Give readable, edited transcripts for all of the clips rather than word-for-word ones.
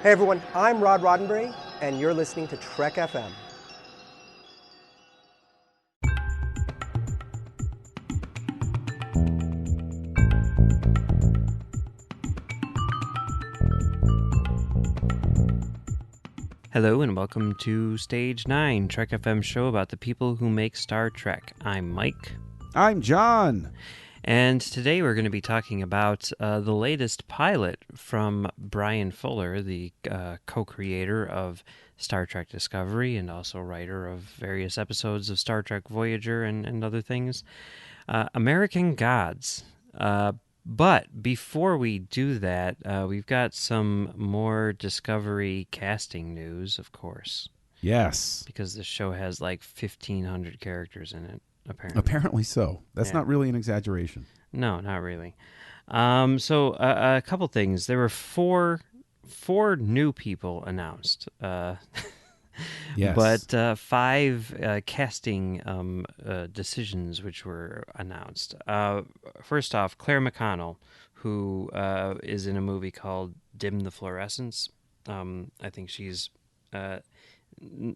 Hey everyone, I'm Rod Roddenberry, and you're listening to Trek FM. Hello and welcome to Stage 9, Trek FM show about the people who make Star Trek. I'm Mike. I'm John. And today we're going to be talking about the latest pilot from Brian Fuller, the co-creator of Star Trek Discovery and also writer of various episodes of Star Trek Voyager and other things. American Gods. But before we do that, we've got some more Discovery casting news, of course. Yes. Because the show has like 1,500 characters in it, apparently. Apparently so. That's not really an exaggeration. No, not really. So a couple things. There were four new people announced. Yes. But five casting decisions which were announced. First off, Claire McConnell, who is in a movie called Dim the Fluorescence. I think she's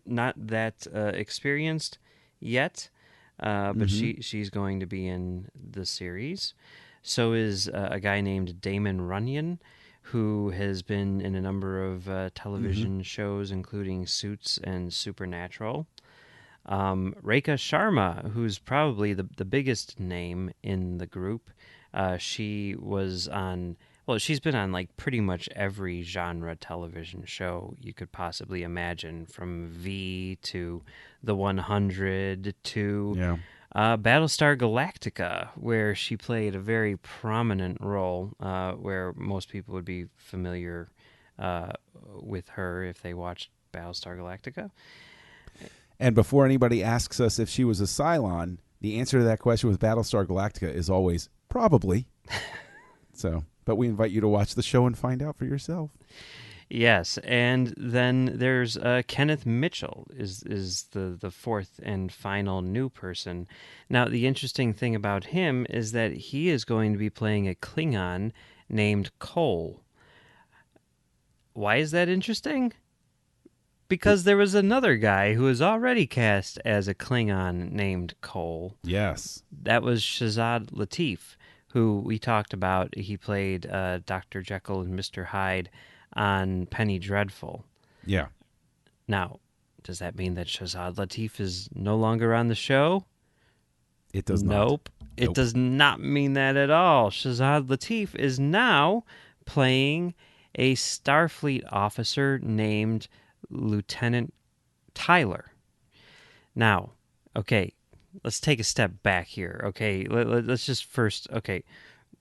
not that experienced yet, but she's going to be in the series. So is a guy named Damon Runyon, who has been in a number of television shows, including Suits and Supernatural. Rekha Sharma, who's probably the biggest name in the group. She was on... Well, she's been on like pretty much every genre television show you could possibly imagine, from V to The 100 to Battlestar Galactica, where she played a very prominent role, where most people would be familiar with her if they watched Battlestar Galactica. And before anybody asks us if she was a Cylon, the answer to that question with Battlestar Galactica is always probably. But we invite you to watch the show and find out for yourself. Yes, and then there's Kenneth Mitchell is the fourth and final new person. Now, the interesting thing about him is that he is going to be playing a Klingon named Cole. Why is that interesting? Because there was another guy who was already cast as a Klingon named Cole. Yes. That was Shazad Latif, who we talked about. He played Dr. Jekyll and Mr. Hyde on Penny Dreadful. Yeah. Now, does that mean that Shazad Latif is no longer on the show? It does not. Nope. It does not mean that at all. Shazad Latif is now playing a Starfleet officer named Lieutenant Tyler. Now, okay, let's take a step back here, okay? Let's just first, okay,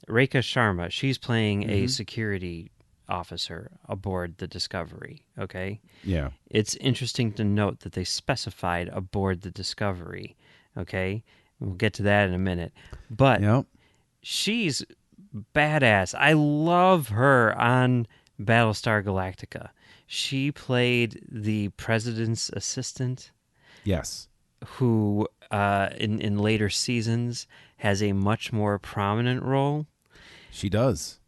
Rekha Sharma, she's playing a security officer aboard the Discovery, okay? Yeah. It's interesting to note that they specified aboard the Discovery, okay? We'll get to that in a minute. But she's badass. I love her on Battlestar Galactica. She played the president's assistant. Yes. Who, in later seasons, has a much more prominent role. She does.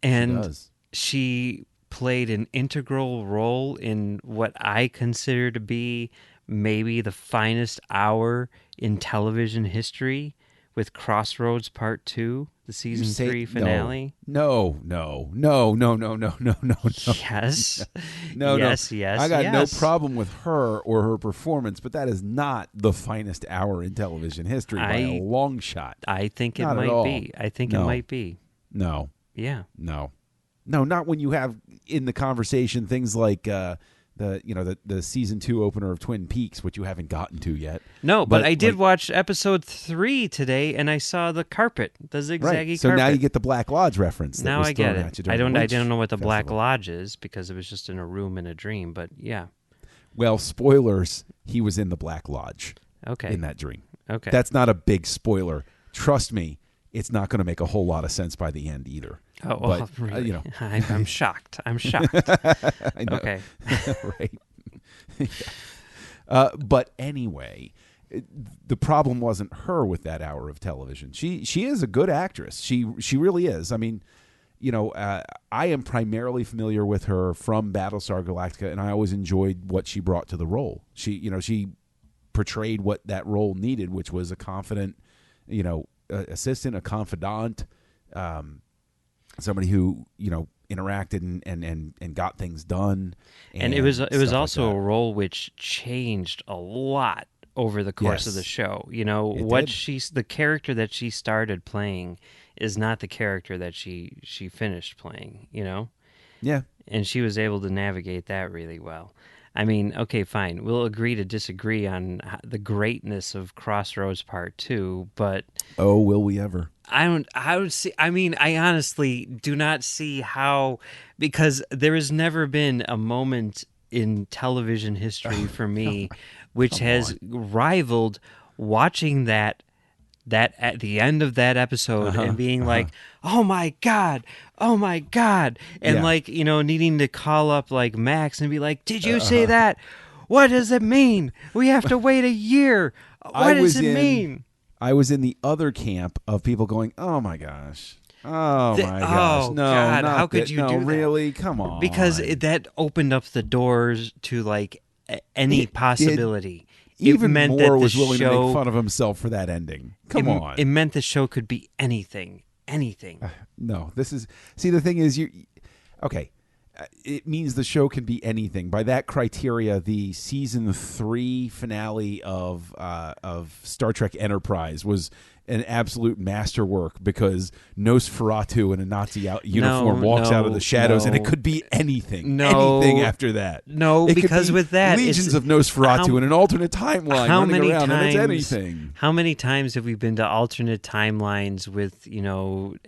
And she played an integral role in what I consider to be maybe the finest hour in television history with Crossroads Part 2, the season 3 finale. No. Yes. No. Yes. I got no problem with her or her performance, but that is not the finest hour in television history by a long shot. I think it might be. I think it might be. No. Yeah. No, not when you have in the conversation things like the season 2 opener of Twin Peaks, which you haven't gotten to yet. No, but I did watch episode 3 today, and I saw the carpet, the zigzaggy carpet. So now you get the Black Lodge reference. Now I get it. I don't know what the Festival. Black Lodge is because it was just in a room in a dream. But yeah. Well, spoilers. He was in the Black Lodge. Okay. In that dream. Okay. That's not a big spoiler. Trust me, it's not going to make a whole lot of sense by the end either. Oh, well, but, really? I'm shocked. I'm shocked. I know. Okay. Right. But anyway, the problem wasn't her with that hour of television. She is a good actress. She really is. I mean, I am primarily familiar with her from Battlestar Galactica, and I always enjoyed what she brought to the role. She portrayed what that role needed, which was a confident, assistant, a confidant, somebody who interacted and got things done. And it was also like a role which changed a lot over the course of the show. The character that she started playing is not the character that she finished playing. Yeah. And she was able to navigate that really well. I mean, okay, fine. We'll agree to disagree on the greatness of Crossroads Part 2, but oh, will we ever? I honestly do not see how, because there has never been a moment in television history for me which has rivaled watching that at the end of that episode and being like, oh my God, and needing to call up like Max and be like, did you see that? What does it mean? We have to wait a year. What does it mean? I was in the other camp of people going, oh my gosh. Oh my gosh! No, God, not how could you do that? Really? Come on! Because that opened up the doors to like any possibility. Even meant Moore that the was willing to show- make fun of himself for that ending. Come on! It meant the show could be anything. No, this is. See, the thing is, okay. It means the show can be anything. By that criteria, the season 3 finale of Star Trek Enterprise was an absolute masterwork because Nosferatu in a Nazi uniform walks out of the shadows, and it could be anything. Anything after that. No, it because with that, legions of Nosferatu in an alternate timeline running around, and it's anything. How many times have we been to alternate timelines with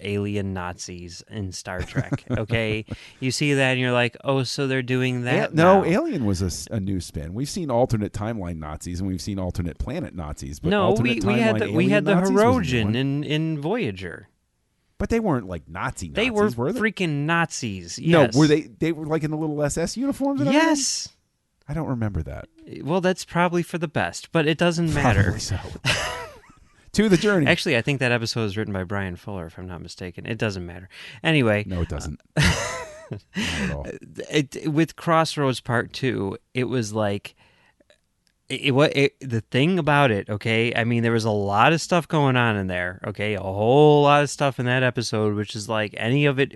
alien Nazis in Star Trek? Okay, you see that and you're like, oh, so they're doing that. No, now. Alien was a new spin. We've seen alternate timeline Nazis and we've seen alternate planet Nazis. But no, we had the Nazis Hirogen in Voyager. But they weren't like Nazis. They were they? Freaking Nazis. Yes. No, were they? They were like in the little SS uniforms. And yes. I don't remember that. Well, that's probably for the best, but it doesn't matter. Probably so. To the journey. Actually, I think that episode was written by Brian Fuller, if I'm not mistaken. It doesn't matter. Anyway. No, it doesn't. Not at all. With Crossroads Part 2, it was like the thing about it, okay? I mean, there was a lot of stuff going on in there, okay? A whole lot of stuff in that episode, which is like any of it,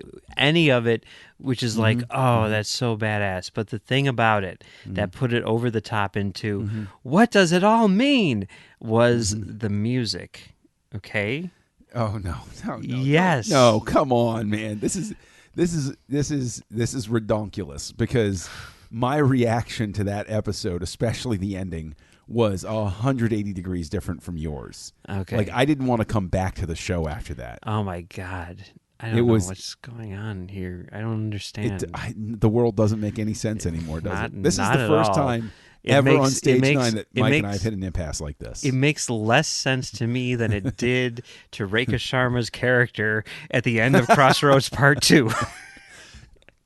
which is like, oh, that's so badass. But the thing about it that put it over the top into what does it all mean was the music, okay? Oh no! Yes. No, come on, man. This is redonkulous because my reaction to that episode, especially the ending, was 180 degrees different from yours. Okay. Like, I didn't want to come back to the show after that. Oh, my God. I don't know what's going on here. I don't understand. The world doesn't make any sense anymore, does it? This is not the at first all. time It ever makes- on Stage it makes- 9 that it Mike and makes- I have hit an impasse like this. It makes less sense to me than it did to Rekha Sharma's character at the end of Crossroads Part 2.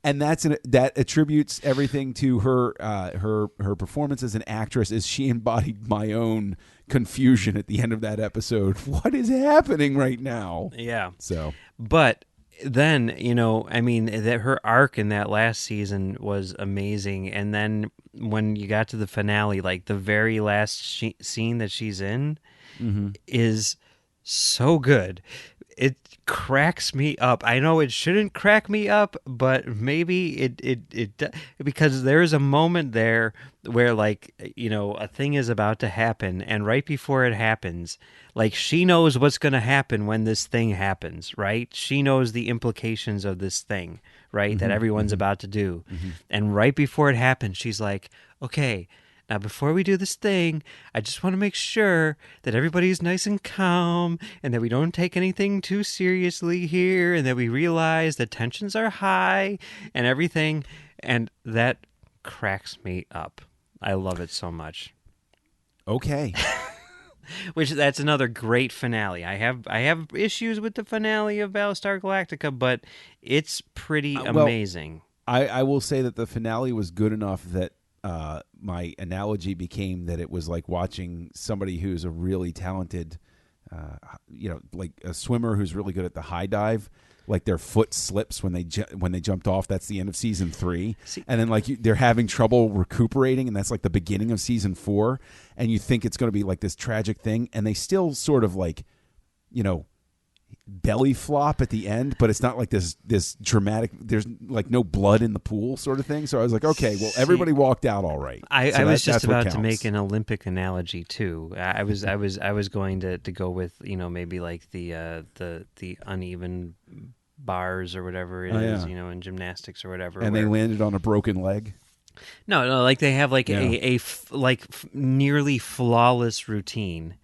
And that attributes everything to her her performance as an actress, as she embodied my own confusion at the end of that episode. What is happening right now? Yeah. So, but then, I mean, that her arc in that last season was amazing. And then when you got to the finale, like the very last scene that she's in is so good. It cracks me up. I know it shouldn't crack me up, but maybe it because there is a moment there where, like, a thing is about to happen, and right before it happens, like, she knows what's going to happen when this thing happens, right? She knows the implications of this thing, right, that everyone's about to do. And right before it happens, she's like, okay, now, before we do this thing, I just want to make sure that everybody's nice and calm and that we don't take anything too seriously here and that we realize that tensions are high and everything. And that cracks me up. I love it so much. okay. Which, that's another great finale. I have issues with the finale of Battlestar Galactica, but it's pretty amazing. I will say that the finale was good enough that my analogy became that it was like watching somebody who's a really talented, like a swimmer who's really good at the high dive, like their foot slips when they jumped off. That's the end of season 3. See- And then like they're having trouble recuperating, and that's like the beginning of season 4. And you think it's going to be like this tragic thing, and they still sort of like, belly flop at the end, but it's not like this dramatic. There's like no blood in the pool sort of thing. So I was like, okay, well, everybody walked out all right. I was just about to make an Olympic analogy too. I was going to go with maybe like the uneven bars or whatever it is, in gymnastics or whatever. And they landed on a broken leg. No, like they have like nearly flawless routine,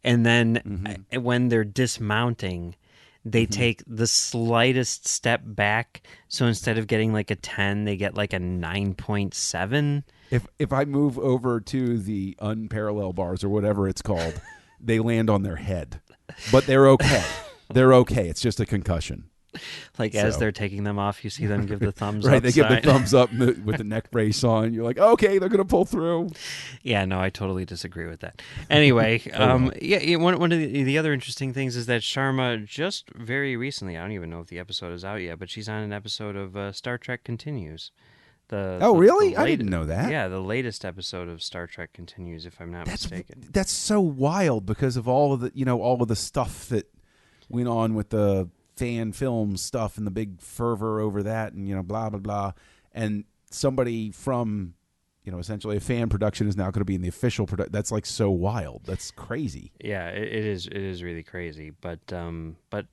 And then when they're dismounting, they take the slightest step back. So instead of getting like a 10, they get like a 9.7. If I move over to the unparalleled bars or whatever it's called, they land on their head. But they're okay. They're okay. It's just a concussion. Like as they're taking them off, you see them give the thumbs right, up. They give the thumbs up with the neck brace on. You're like, okay, they're going to pull through. Yeah, no, I totally disagree with that. Anyway, one of the other interesting things is that Sharma just very recently, I don't even know if the episode is out yet, but she's on an episode of Star Trek Continues. Really? I didn't know that. Yeah, the latest episode of Star Trek Continues, if I'm not mistaken. That's so wild because of all of the stuff that went on with the fan film stuff and the big fervor over that and blah blah blah, and somebody from essentially a fan production is now going to be in the official production. That's like so wild. That's crazy. Yeah, it is really crazy, but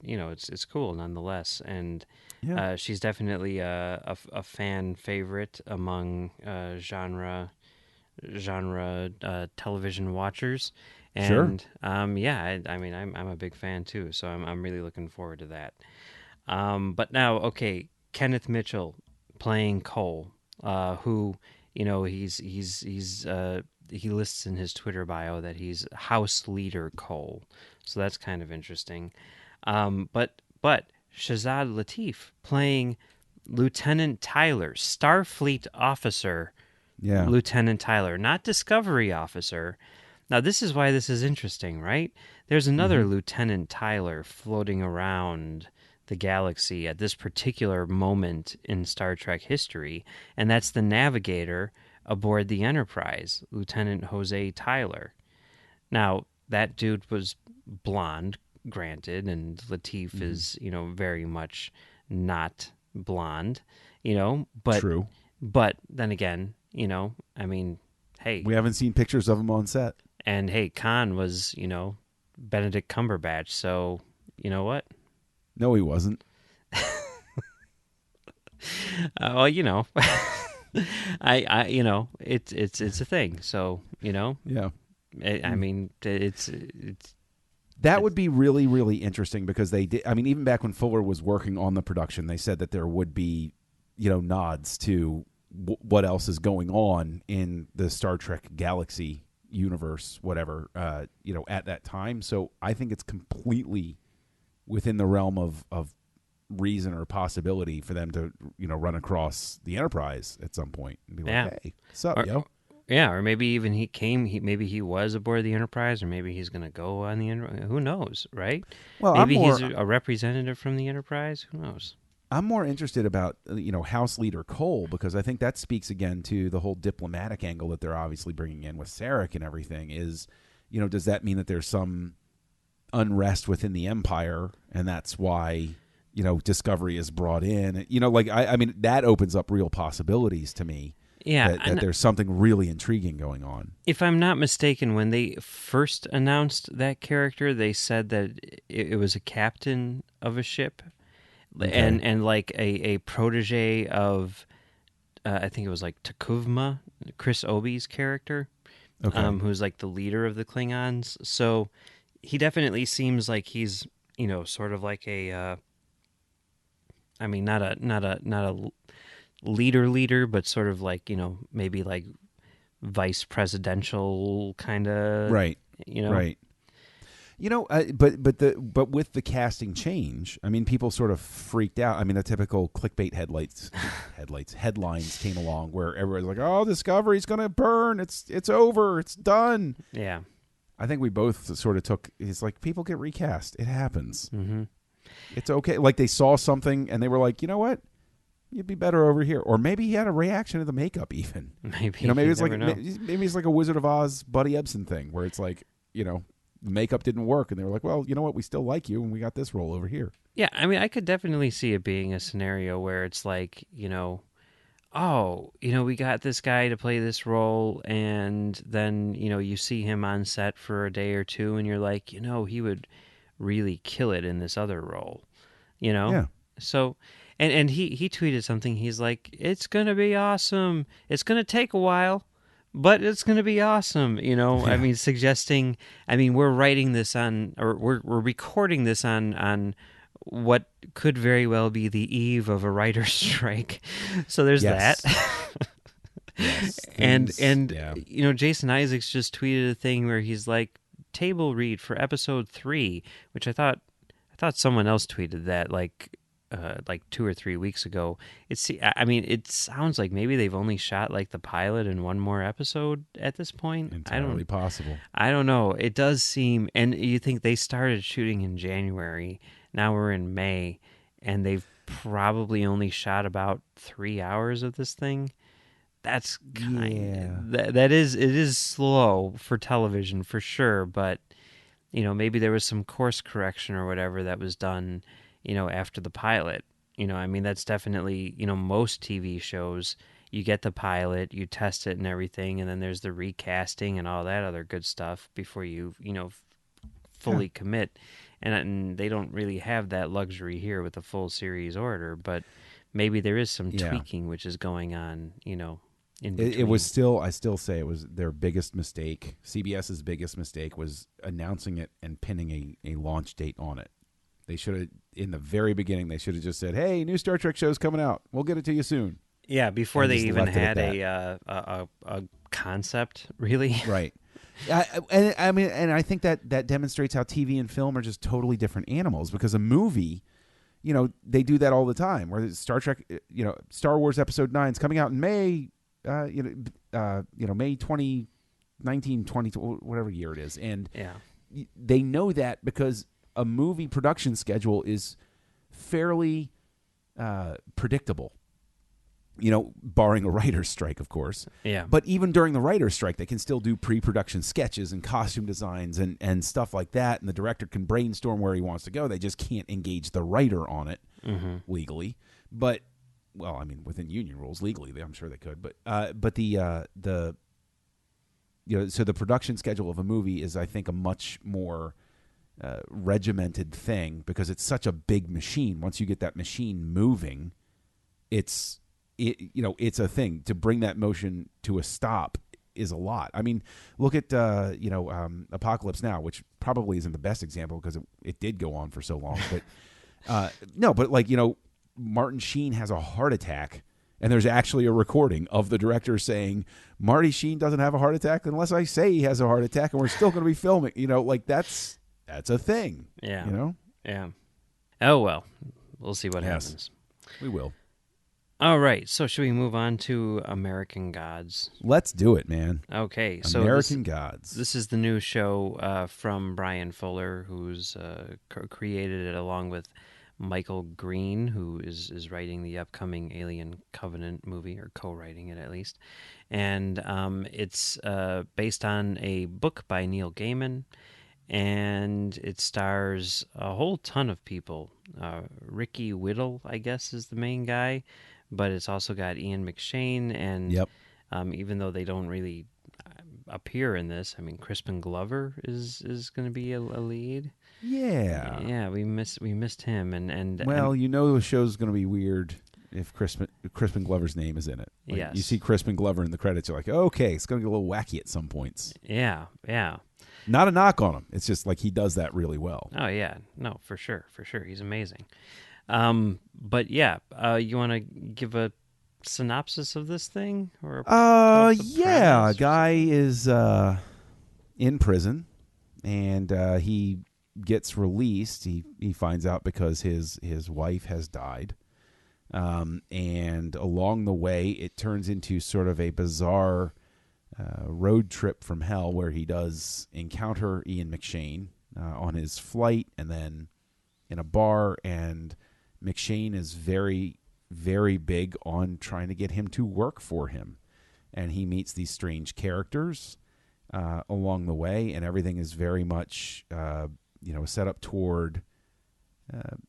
it's cool nonetheless, and she's definitely a fan favorite among genre television watchers. And sure. I mean, I'm a big fan too, so I'm really looking forward to that. But now, okay, Kenneth Mitchell playing Cole, who he lists in his Twitter bio that he's House Leader Cole, so that's kind of interesting. But Shazad Latif playing Lieutenant Tyler, Starfleet officer, Lieutenant Tyler, not Discovery officer. Now, this is why this is interesting, right? There's another Lieutenant Tyler floating around the galaxy at this particular moment in Star Trek history, and that's the navigator aboard the Enterprise, Lieutenant Jose Tyler. Now, that dude was blonde, granted, and Latif is, very much not blonde, but true. But then again, I mean, hey, we haven't seen pictures of him on set. And hey, Khan was, Benedict Cumberbatch, so you know what? No, he wasn't. Well, it's a thing. So, Yeah. I mean, it's that would be really, really interesting because they did. I mean, even back when Fuller was working on the production, they said that there would be, nods to what else is going on in the Star Trek galaxy universe, whatever, at that time. So I think it's completely within the realm of reason or possibility for them to, run across the Enterprise at some point and be like, hey, what's up, yo? Yeah, or maybe even maybe he was aboard the Enterprise, or maybe he's going to go on the Enterprise. Who knows, right? Well, maybe he's a representative from the Enterprise. Who knows? I'm more interested about, House Leader Cole, because I think that speaks again to the whole diplomatic angle that they're obviously bringing in with Sarek and everything is, does that mean that there's some unrest within the Empire and that's why, Discovery is brought in? I mean, that opens up real possibilities to me. Yeah. That there's something really intriguing going on. If I'm not mistaken, when they first announced that character, they said that it was a captain of a ship. Okay. And like a protege of, I think it was like Takuvma, Chris Obi's character, who's like the leader of the Klingons. So he definitely seems like he's, sort of like a, I mean, not a leader, but sort of like, maybe like vice presidential kind of, right. Right. But with the casting change, I mean, people sort of freaked out. I mean, the typical clickbait headlines came along where everybody's like, "Oh, Discovery's going to burn. It's over. It's done." Yeah. I think we both sort of took. It's like people get recast. It happens. Mm-hmm. It's okay. Like they saw something and they were like, you know what? You'd be better over here. Or maybe he had a reaction to the makeup even. Maybe. You know, maybe you it's like never know. maybe it's like a Wizard of Oz Buddy Ebsen thing where it's like, you know, the makeup didn't work and they were like, well, you know what? We still like you and we got this role over here. Yeah, I mean, I could definitely see it being a scenario where it's like, oh, we got this guy to play this role, and then, you see him on set for a day or two, and you're like, he would really kill it in this other role, Yeah. So, and he tweeted something. He's like, it's going to be awesome. It's going to take a while, but it's going to be awesome. I mean, suggesting, we're writing this on, or we're recording this on what could very well be the eve of a writer's strike. So there's Yes. that. Yes. and yeah. Jason Isaacs just tweeted a thing where he's like, table read for episode 3, which I thought someone else tweeted that like 2 or 3 weeks ago. It sounds like maybe they've only shot like the pilot and one more episode at this point. Entirely possible. I don't know. It does seem, and you think they started shooting in January. Now we're in May, and they've probably only shot about 3 hours of this thing. That's it is slow for television for sure, but maybe there was some course correction or whatever that was done, after the pilot. That's definitely, most TV shows, you get the pilot, you test it and everything, and then there's the recasting and all that other good stuff before you, fully commit. And they don't really have that luxury here with the full series order, but maybe there is some tweaking which is going on, in between. It was still, I still say it was their biggest mistake. CBS's biggest mistake was announcing it and pinning a launch date on it. They should have, in the very beginning, they should have just said, hey, new Star Trek show's coming out. We'll get it to you soon. Yeah, before And they just even left it at had a concept, really. Right. And I think that demonstrates how TV and film are just totally different animals, because a movie, they do that all the time, where Star Trek, Star Wars Episode 9 is coming out in May, May 2019, 20, whatever year it is. And they know that because a movie production schedule is fairly predictable. Barring a writer's strike, of course. Yeah. But even during the writer's strike, they can still do pre-production sketches and costume designs and stuff like that. And the director can brainstorm where he wants to go. They just can't engage the writer on it legally. But, well, within union rules, legally, I'm sure they could. But so the production schedule of a movie is, I think, a much more regimented thing, because it's such a big machine. Once you get that machine moving, it's a thing. To bring that motion to a stop is a lot. Look at Apocalypse Now, which probably isn't the best example because it did go on for so long. But Martin Sheen has a heart attack, and there's actually a recording of the director saying, Marty Sheen doesn't have a heart attack unless I say he has a heart attack, and we're still going to be filming. That's a thing. Yeah. Yeah. Oh, well, we'll see what happens. We will. All right, so should we move on to American Gods? Let's do it, man. Okay, so American Gods. This is the new show from Brian Fuller, who's created it along with Michael Green, who is writing the upcoming Alien Covenant movie, or co-writing it at least. And it's based on a book by Neil Gaiman, and it stars a whole ton of people. Ricky Whittle, I guess, is the main guy. But it's also got Ian McShane, and even though they don't really appear in this, Crispin Glover is going to be a lead. Yeah, we missed him, and the show's going to be weird if Crispin Glover's name is in it. Yes, you see Crispin Glover in the credits, you're like, okay, it's going to get a little wacky at some points. Yeah. Not a knock on him. It's just like he does that really well. Oh yeah, no, for sure, he's amazing. But yeah, you want to give a synopsis of this thing, or a guy is in prison, and he gets released. He finds out because his wife has died, and along the way, it turns into sort of a bizarre road trip from hell, where he does encounter Ian McShane on his flight, and then in a bar, and McShane is very, very big on trying to get him to work for him. And he meets these strange characters along the way, and everything is very much, set up toward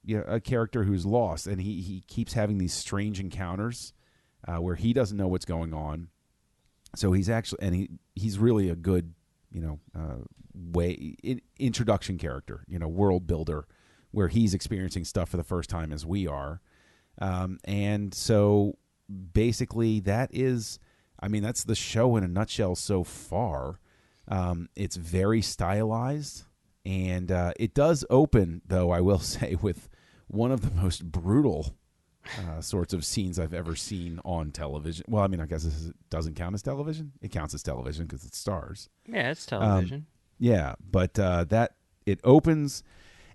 a character who's lost. And he keeps having these strange encounters where he doesn't know what's going on. So he's really a good, introduction character, world builder, where he's experiencing stuff for the first time as we are. And so basically that's the show in a nutshell so far. It's very stylized, and it does open, though, I will say, with one of the most brutal sorts of scenes I've ever seen on television. Well, I guess this doesn't count as television. It counts as television because it's Starz. Yeah, it's television. But that it opens,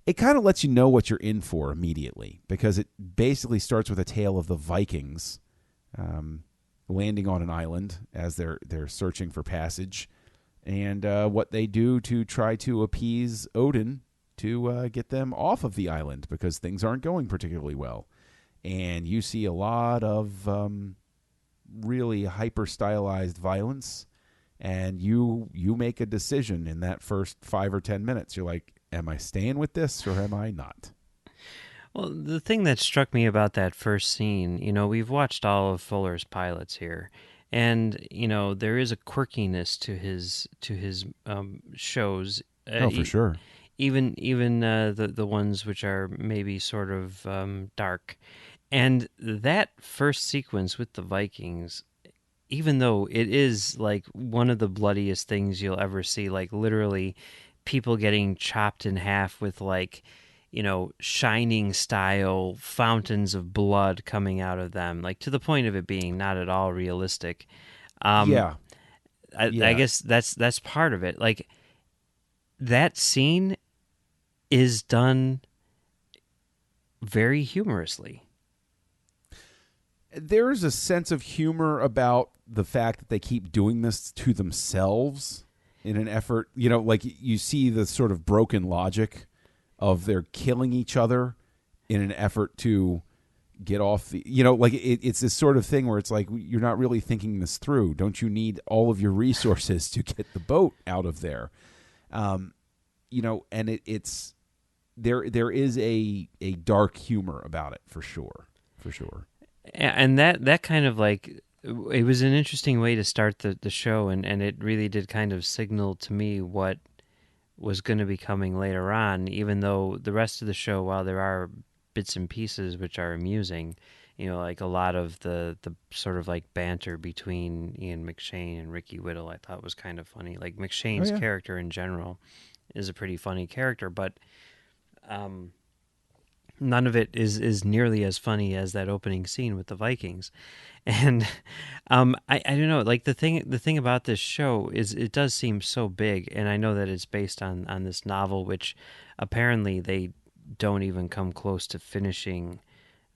it kind of lets you know what you're in for immediately, because it basically starts with a tale of the Vikings landing on an island as they're searching for passage, and what they do to try to appease Odin to get them off of the island, because things aren't going particularly well. And you see a lot of really hyper-stylized violence, and you make a decision in that first 5 or 10 minutes. You're like, am I staying with this or am I not? Well, the thing that struck me about that first scene, we've watched all of Fuller's pilots here, and there is a quirkiness to his shows. For sure. Even the ones which are maybe sort of dark. And that first sequence with the Vikings, even though it is like one of the bloodiest things you'll ever see, like literally people getting chopped in half with Shining style fountains of blood coming out of them, like to the point of it being not at all realistic. I guess that's part of it. Like that scene is done very humorously. There's a sense of humor about the fact that they keep doing this to themselves in an effort, like you see the sort of broken logic of they're killing each other in an effort to get off the, it's this sort of thing where it's like, you're not really thinking this through. Don't you need all of your resources to get the boat out of there? And it's, there is a dark humor about it for sure. And that kind of like, it was an interesting way to start the show, and it really did kind of signal to me what was going to be coming later on, even though the rest of the show, while there are bits and pieces which are amusing, like a lot of the sort of like banter between Ian McShane and Ricky Whittle I thought was kind of funny. Like McShane's character in general is a pretty funny character, but none of it is nearly as funny as that opening scene with the Vikings. And I don't know, like the thing about this show is it does seem so big, and I know that it's based on this novel, which apparently they don't even come close to finishing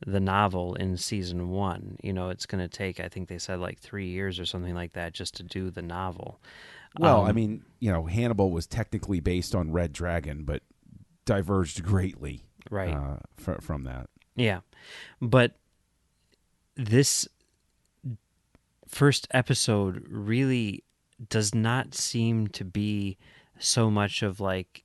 the novel in season 1. It's going to take, I think they said like 3 years or something like that just to do the novel. Well, Hannibal was technically based on Red Dragon, but diverged greatly. Right. From that. Yeah. But this first episode really does not seem to be so much of like,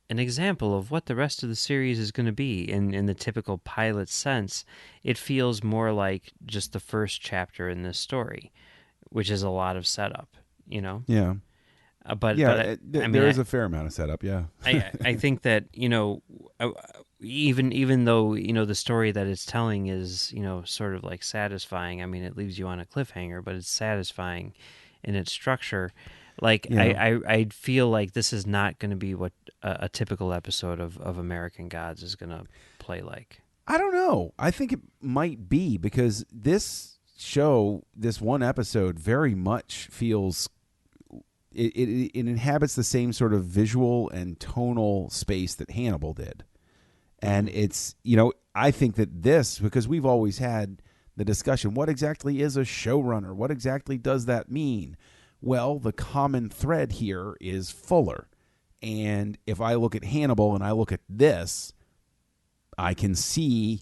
an example of what the rest of the series is going to be in the typical pilot sense. It feels more like just the first chapter in this story, which is a lot of setup, Yeah. There is a fair amount of setup. Yeah, I think that even though the story that it's telling is sort of like satisfying. I mean, it leaves you on a cliffhanger, but it's satisfying in its structure. Like I feel like this is not going to be what a typical episode of American Gods is going to play like. I don't know. I think it might be, because this show, this one episode, very much feels. It inhabits the same sort of visual and tonal space that Hannibal did. And it's, I think that this, because we've always had the discussion, what exactly is a showrunner? What exactly does that mean? Well, the common thread here is Fuller. And if I look at Hannibal and I look at this, I can see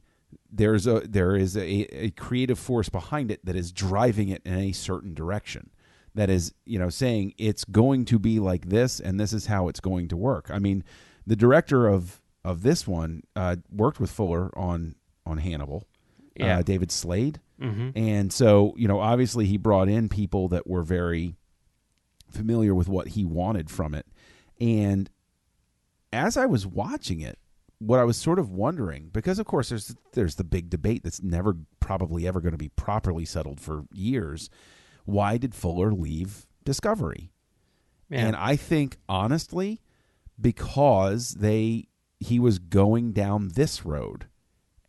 there is a creative force behind it that is driving it in a certain direction. That is, saying it's going to be like this, and this is how it's going to work. I mean, the director of this one worked with Fuller on Hannibal, David Slade, and so obviously he brought in people that were very familiar with what he wanted from it. And as I was watching it, what I was sort of wondering, because of course there's the big debate that's never probably ever going to be properly settled for years. Why did Fuller leave Discovery? Yeah. And I think honestly, because he was going down this road,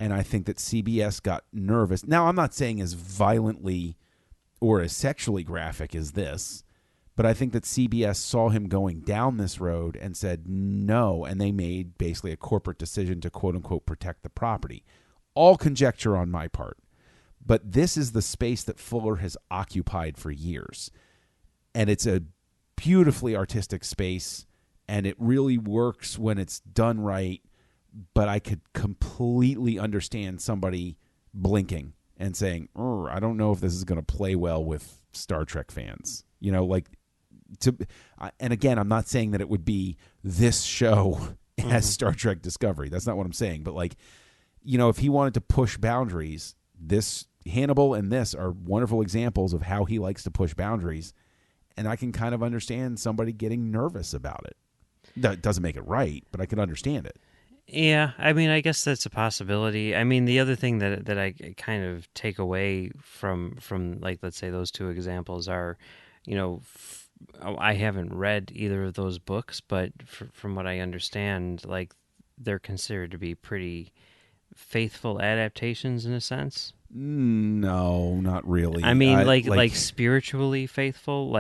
and I think that CBS got nervous. Now, I'm not saying as violently or as sexually graphic as this, but I think that CBS saw him going down this road and said no, and they made basically a corporate decision to quote-unquote protect the property. All conjecture on my part. But this is the space that Fuller has occupied for years. And it's a beautifully artistic space, and it really works when it's done right. But I could completely understand somebody blinking and saying, I don't know if this is going to play well with Star Trek fans. And again, I'm not saying that it would be this show as Star Trek Discovery. That's not what I'm saying. But if he wanted to push boundaries, this Hannibal and this are wonderful examples of how he likes to push boundaries. And I can kind of understand somebody getting nervous about it. That doesn't make it right, but I can understand it. Yeah, I mean, I guess that's a possibility. I mean, the other thing that I kind of take away from let's say those two examples are, I haven't read either of those books, but from what I understand, they're considered to be pretty faithful adaptations in a sense. No, not really. I mean, spiritually faithful,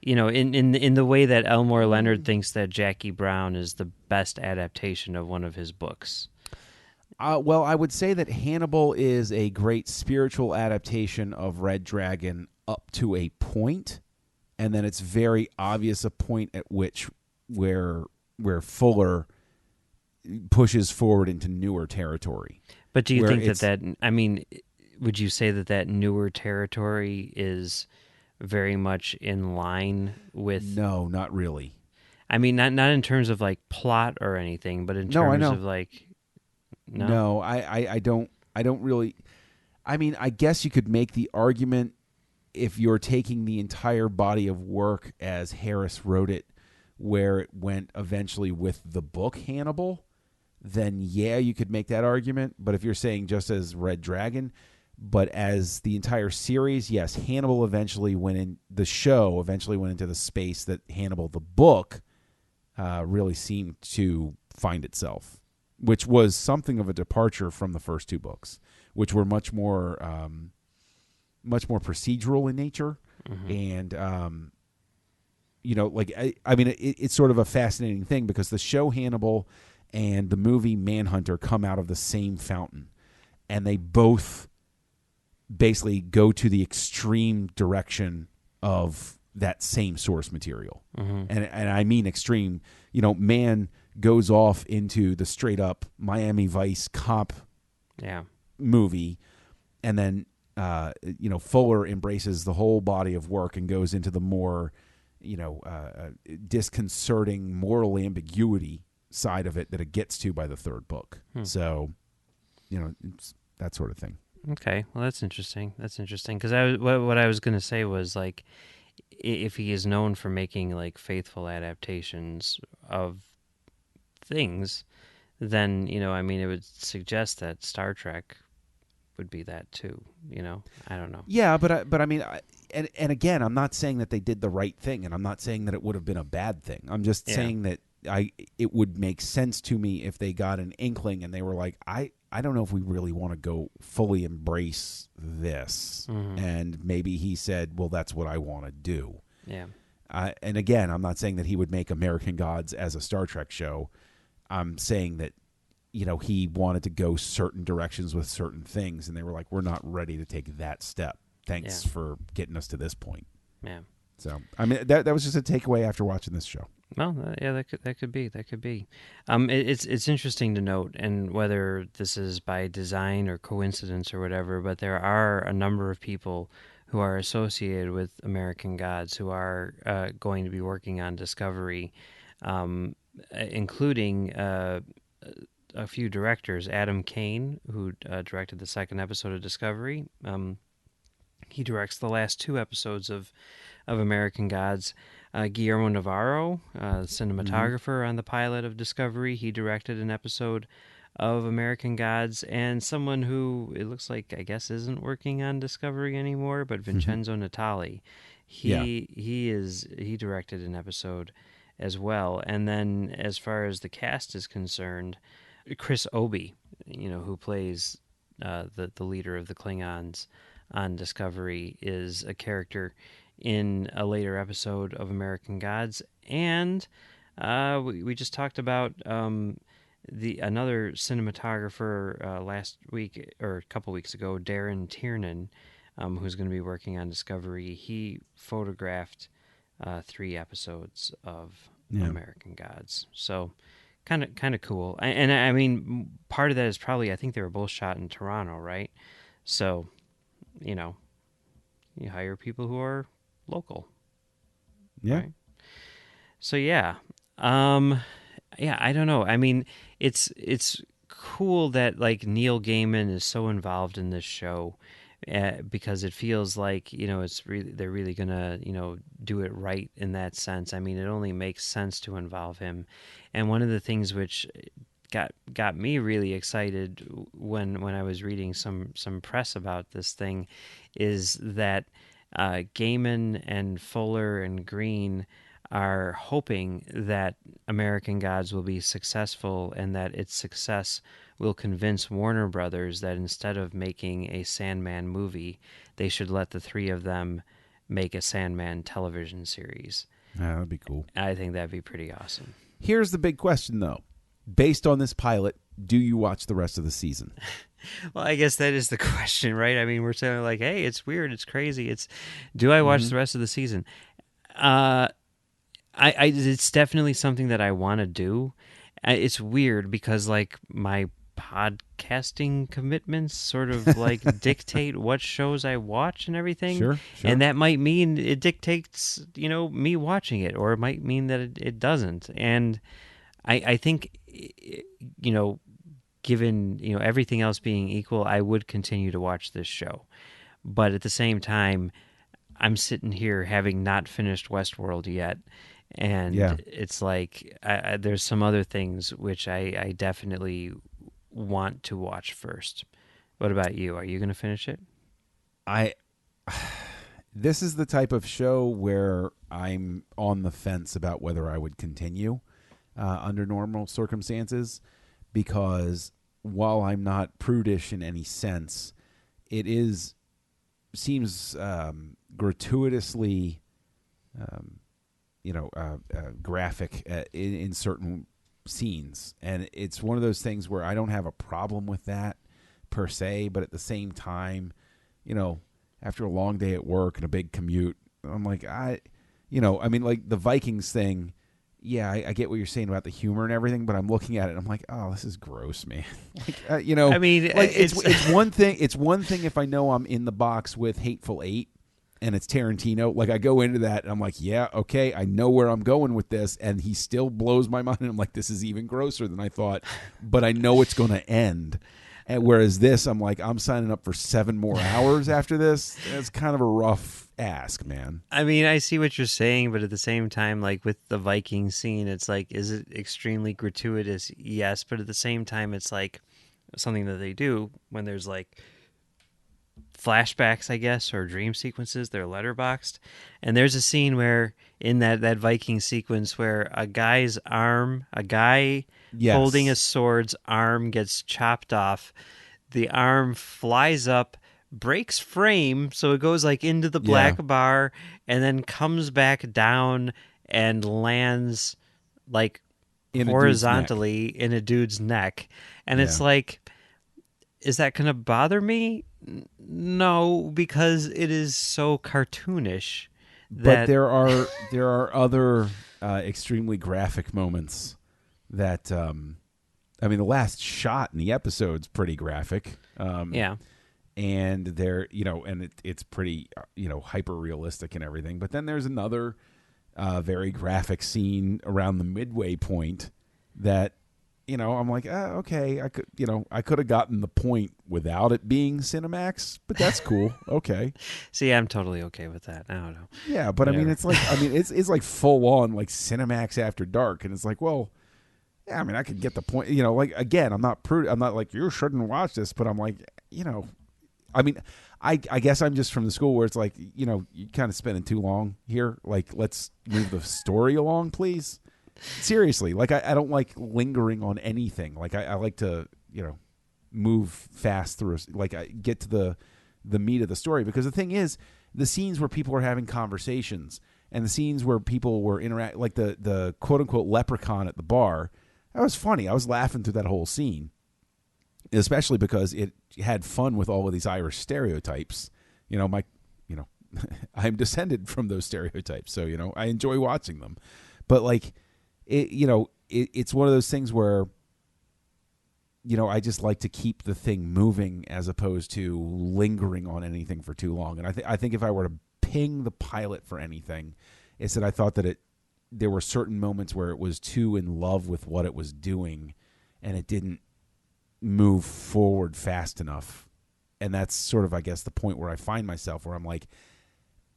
in the way that Elmore Leonard thinks that Jackie Brown is the best adaptation of one of his books. Well, I would say that Hannibal is a great spiritual adaptation of Red Dragon up to a point, and then it's very obvious a point at which where Fuller pushes forward into newer territory. But do you think would you say that newer territory is very much in line with... No, not really. I mean, not in terms of plot or anything, but in terms of No, I don't really... I mean, I guess you could make the argument if you're taking the entire body of work as Harris wrote it, where it went eventually with the book Hannibal, then yeah, you could make that argument. But if you're saying just as Red Dragon, but as the entire series, yes, Hannibal eventually went in, the show eventually went into the space that Hannibal, the book, really seemed to find itself, which was something of a departure from the first two books, which were much more procedural in nature. And, it's sort of a fascinating thing because the show Hannibal and the movie Manhunter come out of the same fountain, and they both basically go to the extreme direction of that same source material. And I mean extreme. Man goes off into the straight up Miami Vice cop movie, and then Fuller embraces the whole body of work and goes into the more disconcerting moral ambiguity side of it that it gets to by the third book. So it's that sort of thing. Okay, well, that's interesting. Because what I was going to say was if he is known for making faithful adaptations of things, then it would suggest that Star Trek would be that too. I don't know. Yeah, but I mean, and again, I'm not saying that they did the right thing, and I'm not saying that it would have been a bad thing. I'm just saying that it would make sense to me if they got an inkling and they were like, I don't know if we really want to go fully embrace this. And maybe he said, well, that's what I want to do. Yeah. And again, I'm not saying that he would make American Gods as a Star Trek show. I'm saying that, he wanted to go certain directions with certain things, and they were like, we're not ready to take that step. Thanks for getting us to this point. Yeah. So, I mean, that was just a takeaway after watching this show. Well, yeah, that could be. It's interesting to note, and whether this is by design or coincidence or whatever, but there are a number of people who are associated with American Gods who are going to be working on Discovery, including a few directors. Adam Kane, who directed the second episode of Discovery, he directs the last two episodes of American Gods. Guillermo Navarro, cinematographer on the pilot of Discovery, he directed an episode of American Gods, and someone who it looks like I guess isn't working on Discovery anymore, but Vincenzo Natali, he directed an episode as well. And then as far as the cast is concerned, Chris Obi, who plays the leader of the Klingons on Discovery, is a character in a later episode of American Gods. And we just talked about another cinematographer last week or a couple weeks ago, Darren Tiernan, who's going to be working on Discovery. He photographed 3 episodes of American Gods. So kind of cool. And I mean, part of that is probably I think they were both shot in Toronto, right? So, you hire people who are local. Yeah. Right? So yeah. Yeah, I don't know. I mean, it's cool that like Neil Gaiman is so involved in this show because it feels like, they're really going to, do it right in that sense. I mean, it only makes sense to involve him. And one of the things which got me really excited when I was reading some press about this thing is that Gaiman and Fuller and Green are hoping that American Gods will be successful and that its success will convince Warner Brothers that instead of making a Sandman movie, they should let the 3 of them make a Sandman television series. Yeah, that'd be cool. I think that'd be pretty awesome. Here's the big question, though. Based on this pilot, do you watch the rest of the season? Well, I guess that is the question, right? I mean, we're saying like, hey, it's weird, it's crazy. Do I watch the rest of the season? It's definitely something that I want to do. It's weird because like my podcasting commitments sort of like dictate what shows I watch and everything. Sure. And that might mean it dictates, me watching it, or it might mean that it doesn't. And I think, given, everything else being equal, I would continue to watch this show. But at the same time, I'm sitting here having not finished Westworld yet. And it's like there's some other things which I definitely want to watch first. What about you? Are you going to finish it? This is the type of show where I'm on the fence about whether I would continue under normal circumstances, because while I'm not prudish in any sense, it seems gratuitously graphic in certain scenes, and it's one of those things where I don't have a problem with that per se, but at the same time, after a long day at work and a big commute, I'm like, like the Vikings thing, I get what you're saying about the humor and everything, but I'm looking at it and I'm like, oh, this is gross, man. I mean, like it's one thing. It's one thing if I know I'm in the box with Hateful Eight and it's Tarantino. Like I go into that and I'm like, yeah, okay, I know where I'm going with this, and he still blows my mind. And I'm like, this is even grosser than I thought, but I know it's going to end. And whereas this, I'm like, I'm signing up for 7 more hours after this. It's kind of a rough ask, man. I mean, I see what you're saying, but at the same time, like with the Viking scene, it's like, is it extremely gratuitous? Yes, but at the same time, it's like something that they do when there's like flashbacks, I guess, or dream sequences. They're letterboxed, and there's a scene where in that Viking sequence where a guy's arm, holding a sword's arm gets chopped off. The arm flies up, breaks frame, so it goes like into the black bar, and then comes back down and lands like horizontally in a dude's neck. And it's like, is that going to bother me? No, because it is so cartoonish. But there are other extremely graphic moments that, I mean, the last shot in the episode's pretty graphic. Yeah. And they're, and it's pretty, hyper realistic and everything. But then there's another very graphic scene around the midway point that, I'm like, okay, I could have gotten the point without it being Cinemax, but that's cool. Okay. See, I'm totally okay with that. I don't know. Yeah, but Whatever. it's like full on like Cinemax After Dark, and it's like, well, yeah, I mean, I could get the point. Like, again, I'm not like, you shouldn't watch this, but I'm like, I mean, I guess I'm just from the school where it's like, you kind of spending too long here. Like, let's move the story along, please. Seriously, like, I don't like lingering on anything. Like, I like to, move fast through, like, I get to the meat of the story. Because the thing is, the scenes where people are having conversations and the scenes where people were like the quote-unquote leprechaun at the bar, that was funny. I was laughing through that whole scene, especially because it had fun with all of these Irish stereotypes. I'm descended from those stereotypes, so I enjoy watching them. But like, it's one of those things where I just like to keep the thing moving as opposed to lingering on anything for too long. And I think if I were to ping the pilot for anything, it's that I thought that there were certain moments where it was too in love with what it was doing, and it didn't move forward fast enough. And that's sort of, I guess, the point where I find myself, where I'm like,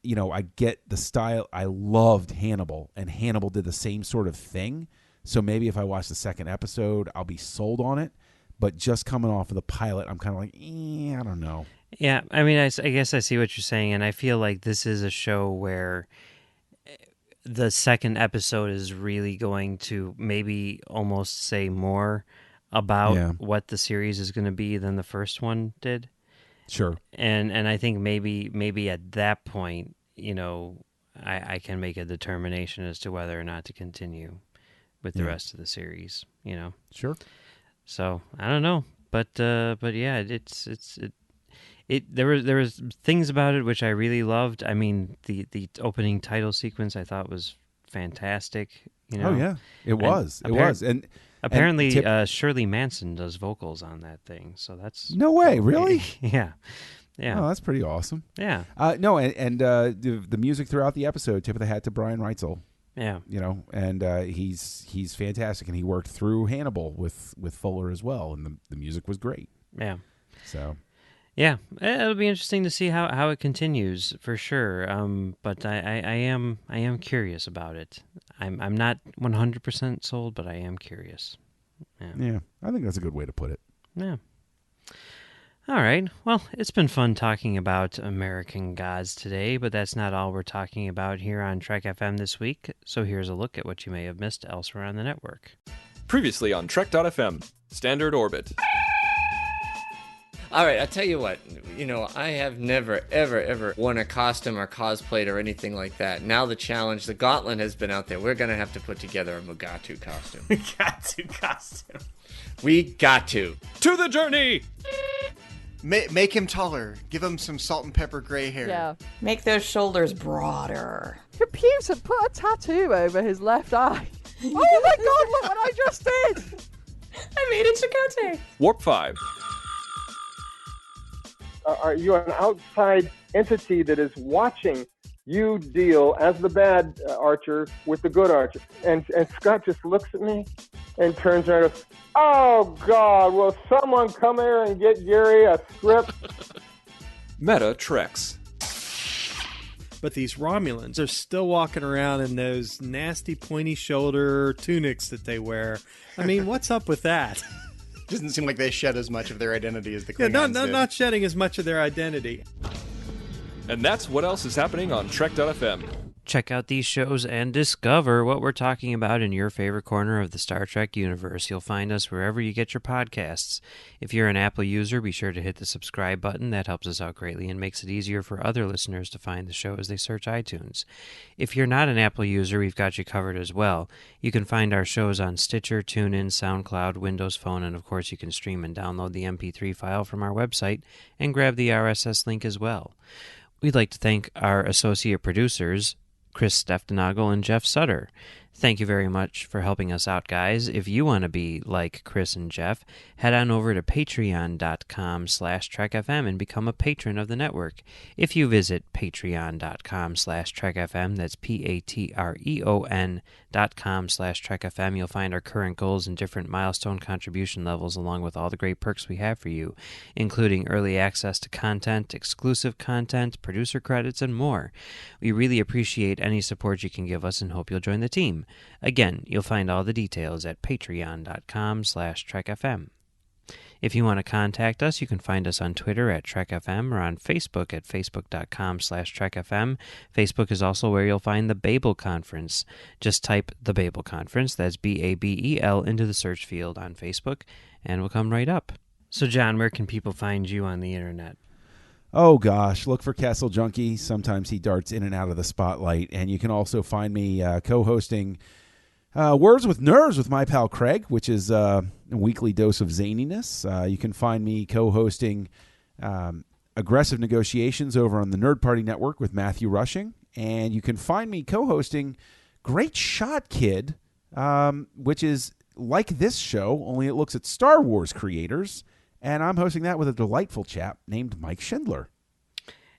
I get the style. I loved Hannibal, and Hannibal did the same sort of thing. So maybe if I watch the second episode, I'll be sold on it. But just coming off of the pilot, I'm kind of like, I don't know. Yeah, I mean, I guess I see what you're saying, and I feel like this is a show where the second episode is really going to maybe almost say more about what the series is going to be than the first one did. Sure. And I think maybe at that point, I can make a determination as to whether or not to continue with the rest of the series. Sure. So I don't know, but yeah, there was things about it which I really loved. I mean, the opening title sequence I thought was fantastic. Oh yeah, it was. And apparently, Shirley Manson does vocals on that thing, so that's no way, really. Yeah. Oh, that's pretty awesome. Yeah. No, and the music throughout the episode, tip of the hat to Brian Reitzel. Yeah. And he's fantastic, and he worked through Hannibal with Fuller as well, and the music was great. Yeah. So. Yeah, it'll be interesting to see how it continues for sure. But I am curious about it. I'm not 100% sold, but I am curious. Yeah, I think that's a good way to put it. Yeah. All right. Well, it's been fun talking about American Gods today, but that's not all we're talking about here on Trek FM this week. So here's a look at what you may have missed elsewhere on the network. Previously on Trek.fm, Standard Orbit. All right, I'll tell you what. I have never, ever, ever worn a costume or cosplayed or anything like that. Now the challenge, the gauntlet has been out there. We're going to have to put together a Mugatu costume. Mugatu costume. We got to. To the journey! Make him taller. Give him some salt and pepper gray hair. Yeah. Make those shoulders broader. Computer, put a tattoo over his left eye. Oh my god, look what I just did! I made it Chakotay. Warp 5. Are you an outside entity that is watching you deal as the bad archer with the good archer? And Scott just looks at me and turns around and goes, oh, God, will someone come here and get Gary a script? Meta Treks. But these Romulans are still walking around in those nasty pointy shoulder tunics that they wear. I mean, what's up with that? Doesn't seem like they shed as much of their identity as the Yeah, Klingons did. not shedding as much of their identity. And that's what else is happening on Trek.fm. Check out these shows and discover what we're talking about in your favorite corner of the Star Trek universe. You'll find us wherever you get your podcasts. If you're an Apple user, be sure to hit the subscribe button. That helps us out greatly and makes it easier for other listeners to find the show as they search iTunes. If you're not an Apple user, we've got you covered as well. You can find our shows on Stitcher, TuneIn, SoundCloud, Windows Phone, and of course you can stream and download the MP3 file from our website and grab the RSS link as well. We'd like to thank our associate producers, Chris Steftenagel and Jeff Sutter. Thank you very much for helping us out, guys. If you want to be like Chris and Jeff, head on over to patreon.com/trekfm and become a patron of the network. If you visit patreon.com/trekfm, that's patreon.com/trekfm, you'll find our current goals and different milestone contribution levels, along with all the great perks we have for you, including early access to content, exclusive content, producer credits, and more. We really appreciate any support you can give us and hope you'll join the team. Again, you'll find all the details at patreon.com/trekfm. If you want to contact us, you can find us on Twitter at TrekFM or on Facebook at facebook.com/TrekFM. Facebook is also where you'll find the Babel Conference. Just type the Babel Conference, that's BABEL, into the search field on Facebook, and we'll come right up. So, John, where can people find you on the internet? Oh, gosh, look for Castle Junkie. Sometimes he darts in and out of the spotlight. And you can also find me co-hosting Words with Nerves with my pal Craig, which is a weekly dose of zaniness. You can find me co-hosting Aggressive Negotiations over on the Nerd Party Network with Matthew Rushing. And you can find me co-hosting Great Shot Kid, which is like this show, only it looks at Star Wars creators. And I'm hosting that with a delightful chap named Mike Schindler.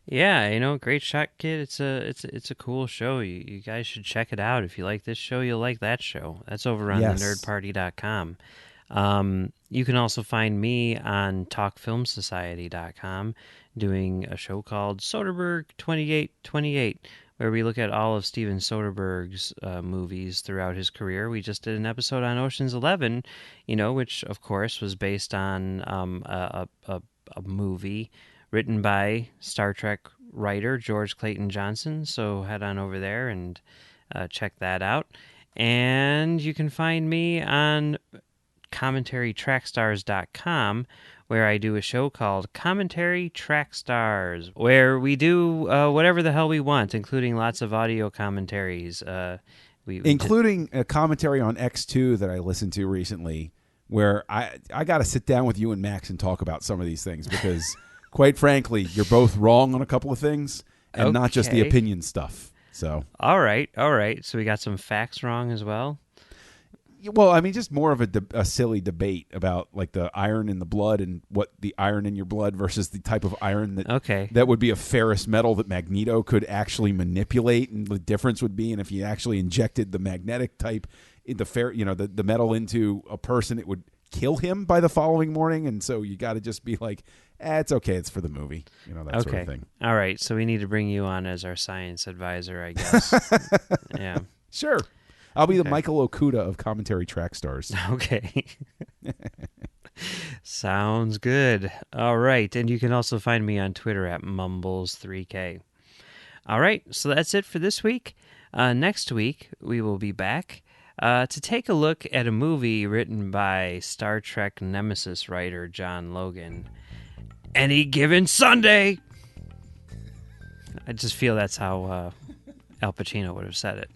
Yeah, Great Shot Kid. It's a cool show. You guys should check it out. If you like this show, you'll like that show. That's over on thenerdparty.com. You can also find me on talkfilmsociety.com doing a show called Soderbergh 2828, where we look at all of Steven Soderbergh's movies throughout his career. We just did an episode on Ocean's 11, which, of course, was based on a movie written by Star Trek writer George Clayton Johnson. So head on over there and check that out. And you can find me on commentarytrackstars.com, where I do a show called Commentary Track Stars, where we do whatever the hell we want, including lots of audio commentaries. Including a commentary on X2 that I listened to recently, where I got to sit down with you and Max and talk about some of these things, because, quite frankly, you're both wrong on a couple of things, and not just the opinion stuff. So, all right. So we got some facts wrong as well. Well, I mean, just more of a silly debate about like the iron in the blood and what the iron in your blood versus the type of iron that would be a ferrous metal that Magneto could actually manipulate, and the difference would be, and if you actually injected the magnetic type in the metal into a person, it would kill him by the following morning. And so you got to just be like, it's okay, it's for the movie, that sort of thing. All right, so we need to bring you on as our science advisor, I guess. Yeah, sure. I'll be the Michael Okuda of Commentary Track Stars. Okay. Sounds good. All right. And you can also find me on Twitter at Mumbles3K. All right. So that's it for this week. Next week, we will be back to take a look at a movie written by Star Trek Nemesis writer John Logan. Any Given Sunday. I just feel that's how Al Pacino would have said it.